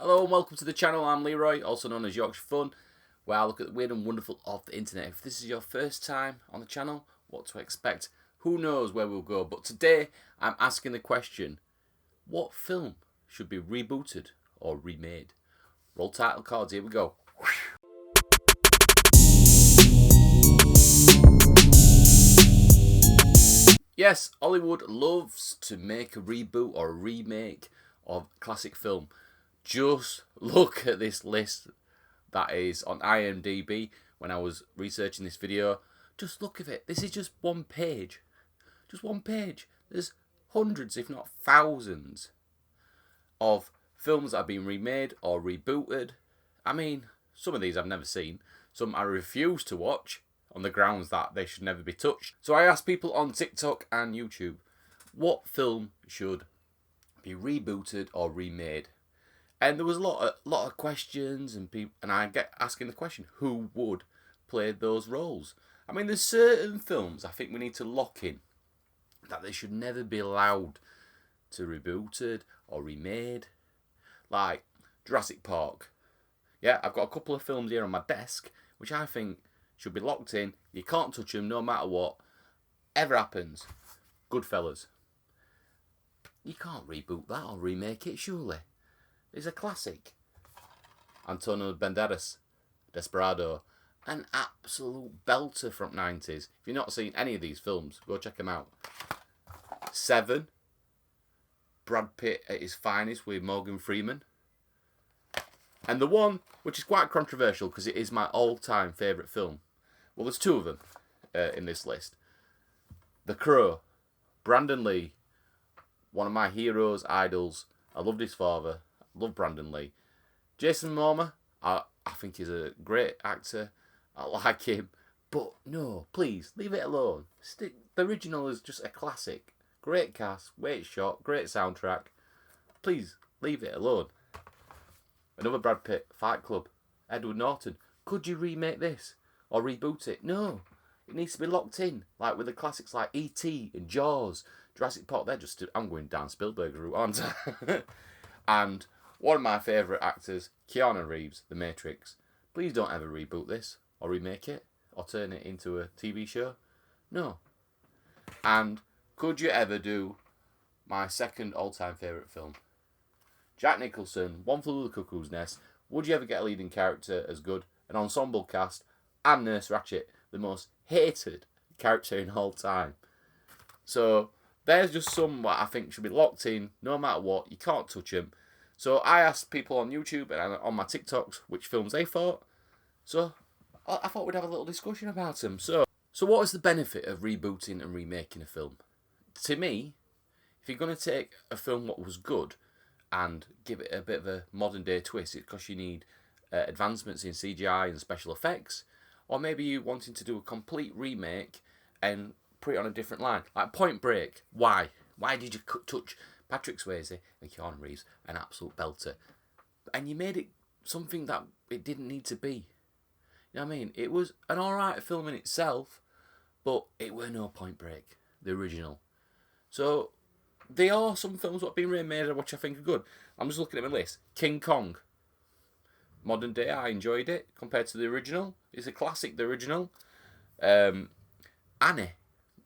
Hello and welcome to the channel. I'm Leroy, also known as Yorkshire Fun, where I look at the weird and wonderful of the internet. If this is your first time on the channel, what to expect? Who knows where we'll go? But today I'm asking the question, what film should be rebooted or remade? Roll title cards, here we go. Yes, Hollywood loves to make a reboot or a remake of a classic film. Just look at this list that is on IMDb when I was researching this video. Just look at it. This is just one page. Just one page. There's hundreds, if not thousands, of films that have been remade or rebooted. I mean, some of these I've never seen. Some I refuse to watch on the grounds that they should never be touched. So I asked people on TikTok and YouTube, what film should be rebooted or remade? And there was a lot of questions, and I get asking the question, who would play those roles? I mean, there's certain films I think we need to lock in that they should never be allowed to rebooted or remade, like Jurassic Park. Yeah, I've got a couple of films here on my desk which I think should be locked in. You can't touch them no matter what ever happens. Goodfellas. You can't reboot that or remake it, surely. It's a classic. Antonio Banderas, Desperado, an absolute belter from 90s. If you've not seen any of these films, go check them out. Seven, Brad Pitt at his finest with Morgan Freeman. And the one, which is quite controversial because it is my all-time favourite film. Well, there's two of them in this list. The Crow, Brandon Lee, one of my heroes, idols. I loved his father. Love Brandon Lee. Jason Momoa, I think he's a great actor. I like him. But no, please, leave it alone. The original is just a classic. Great cast, great shot, great soundtrack. Please, leave it alone. Another Brad Pitt, Fight Club. Edward Norton. Could you remake this? Or reboot it? No. It needs to be locked in. Like with the classics like E.T. and Jaws. Jurassic Park, I'm going down Spielberg's route, aren't I? And one of my favourite actors, Keanu Reeves, The Matrix. Please don't ever reboot this, or remake it, or turn it into a TV show. No. And could you ever do my second all-time favourite film? Jack Nicholson, One Flew Over the Cuckoo's Nest. Would you ever get a leading character as good? An ensemble cast, and Nurse Ratched, the most hated character in all time. So there's just some what I think should be locked in, no matter what. You can't touch them. So I asked people on YouTube and on my TikToks which films they thought. So I thought we'd have a little discussion about them. So what is the benefit of rebooting and remaking a film? To me, if you're going to take a film what was good and give it a bit of a modern day twist, it's because you need advancements in CGI and special effects, or maybe you wanting to do a complete remake and put it on a different line. Like Point Break. Why? Why did you touch Patrick Swayze and Keanu Reeves, an absolute belter, and you made it something that it didn't need to be? You know what I mean? It was an alright film in itself, but it were no Point Break, the original. So there are some films that have been remade which I think are good. I'm just looking at my list. King Kong. Modern day, I enjoyed it compared to the original. It's a classic, the original. Annie.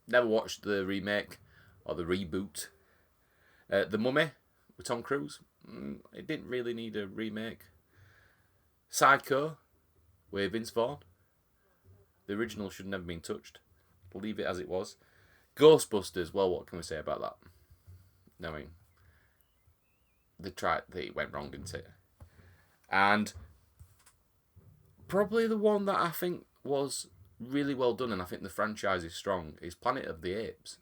Never watched the remake or the reboot. The Mummy with Tom Cruise. It didn't really need a remake. Psycho with Vince Vaughn. The original should never been touched. Leave it as it was. Ghostbusters. Well, what can we say about that? I mean, it went wrong, didn't it? And probably the one that I think was really well done, and I think the franchise is strong, is Planet of the Apes.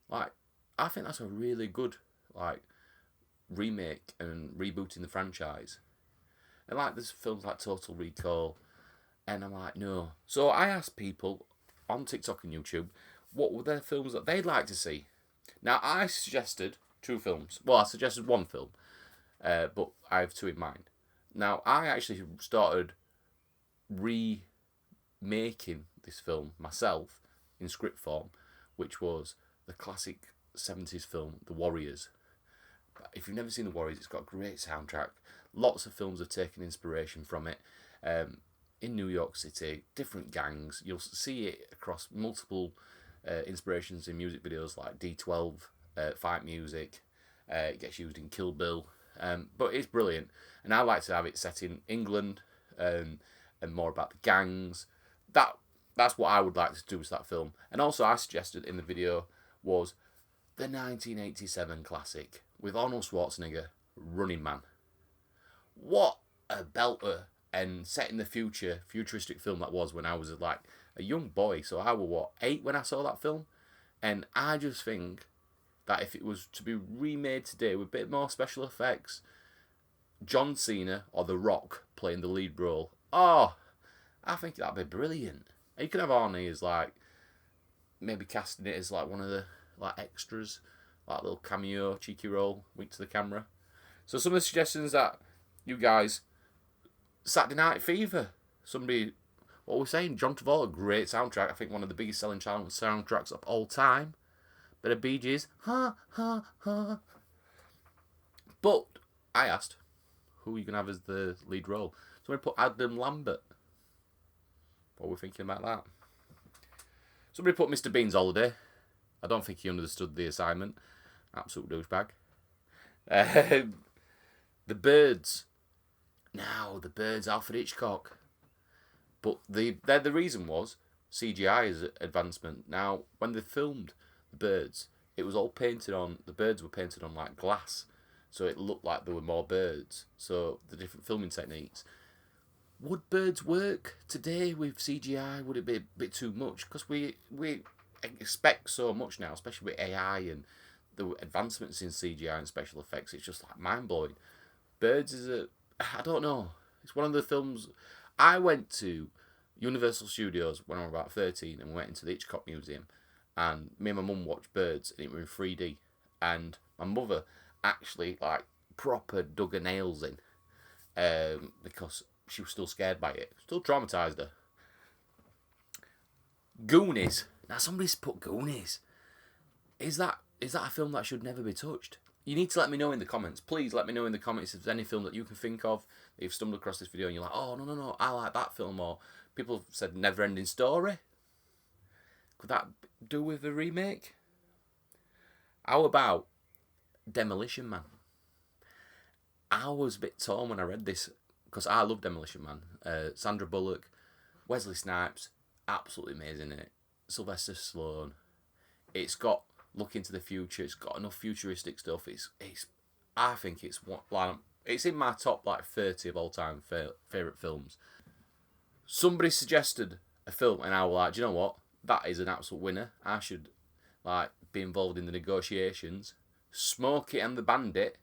Like, I think that's a really good remake and rebooting the franchise. And there's films like Total Recall, and I'm like, no. So I asked people on TikTok and YouTube what were their films that they'd like to see. Now I suggested two films. Well, I suggested one film, but I have two in mind. Now I actually started remaking this film myself in script form, which was the classic 70s film, The Warriors. If you've never seen The Warriors, it's got a great soundtrack. Lots of films have taken inspiration from it. In New York City, different gangs. You'll see it across multiple inspirations in music videos like D12, fight music. It gets used in Kill Bill. But it's brilliant. And I like to have it set in England and more about the gangs. That's what I would like to do with that film. And also I suggested in the video was the 1987 classic with Arnold Schwarzenegger, Running Man. What a belter and set in the future, futuristic film that was when I was like a young boy. So I was 8 when I saw that film. And I just think that if it was to be remade today with a bit more special effects, John Cena or The Rock playing the lead role, oh, I think that'd be brilliant. And you could have Arnie as like, maybe casting it as like one of the like extras, like a little cameo, cheeky role, wink to the camera. So some of the suggestions that you guys, Saturday Night Fever, somebody, what we're saying, John Travolta, great soundtrack. I think one of the biggest selling soundtracks of all time. Bit of Bee Gees, ha ha ha. But I asked, who are you gonna have as the lead role? So we put Adam Lambert. What are we thinking about that? Somebody put Mr. Bean's Holiday. I don't think he understood the assignment. Absolute douchebag. The Birds. Now, The Birds, Alfred Hitchcock. But the reason was CGI is advancement. Now, when they filmed The Birds, it was all painted on, the birds were painted on like glass. So it looked like there were more birds. So the different filming techniques. Would birds work today with CGI? Would it be a bit too much? Because we expect so much now, especially with AI and the advancements in CGI and special effects. It's just like mind-blowing. Birds is I don't know. It's one of the films. I went to Universal Studios when I was about 13 and went into the Hitchcock Museum. And me and my mum watched Birds and it was in 3D. And my mother actually like proper dug her nails in because she was still scared by it. Still traumatised her. Goonies. Now somebody's put Goonies. Is that a film that should never be touched? You need to let me know in the comments. Please let me know in the comments if there's any film that you can think of that you've stumbled across this video and you're like, oh no, I like that film. Or people have said Never Ending Story. Could that do with a remake? How about Demolition Man? I was a bit torn when I read this because I love Demolition Man. Sandra Bullock, Wesley Snipes, absolutely amazing in it. Sylvester Stallone. It's got look into the future. It's got enough futuristic stuff. I think it's it's in my top like 30 of all time favorite films. Somebody suggested a film, and I was like, do you know what? That is an absolute winner. I should like be involved in the negotiations. Smokey and the Bandit,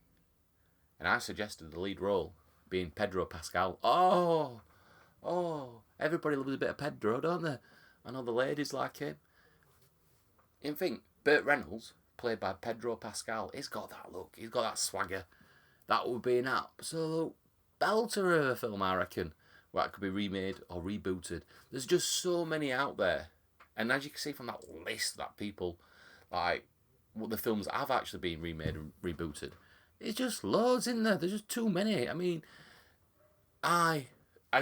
and I suggested the lead role being Pedro Pascal. Oh, everybody loves a bit of Pedro, don't they? I know the ladies like him. And think, Burt Reynolds, played by Pedro Pascal, he's got that look, he's got that swagger. That would be an absolute belter of a film, I reckon. Where it could be remade or rebooted. There's just so many out there. And as you can see from that list that people, like, what the films have actually been remade and rebooted, it's just loads in there. There's just too many. I mean, as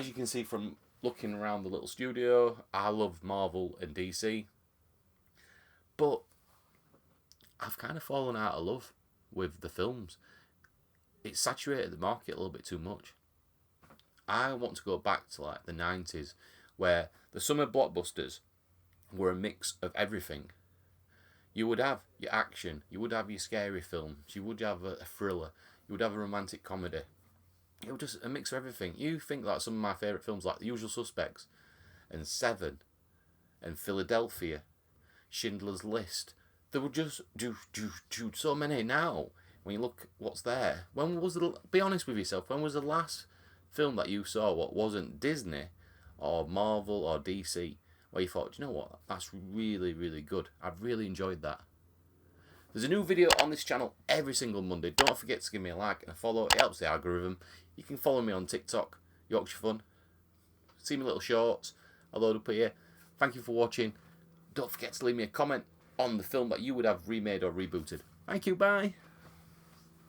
you can see from looking around the little studio, I love Marvel and DC. But I've kind of fallen out of love with the films. It's saturated the market a little bit too much. I want to go back to like the 90s where the summer blockbusters were a mix of everything. You would have your action, you would have your scary films, you would have a thriller, you would have a romantic comedy. It was just a mix of everything. You think like some of my favourite films like The Usual Suspects and Seven and Philadelphia, Schindler's List, they would just do so many now. When you look what's there, be honest with yourself, when was the last film that you saw what wasn't Disney or Marvel or DC where you thought, you know what, that's really, really good. I've really enjoyed that. There's a new video on this channel every single Monday. Don't forget to give me a like and a follow. It helps the algorithm. You can follow me on TikTok, YorkshireFun. See my little shorts I load up here. Thank you for watching. Don't forget to leave me a comment on the film that you would have remade or rebooted. Thank you, bye.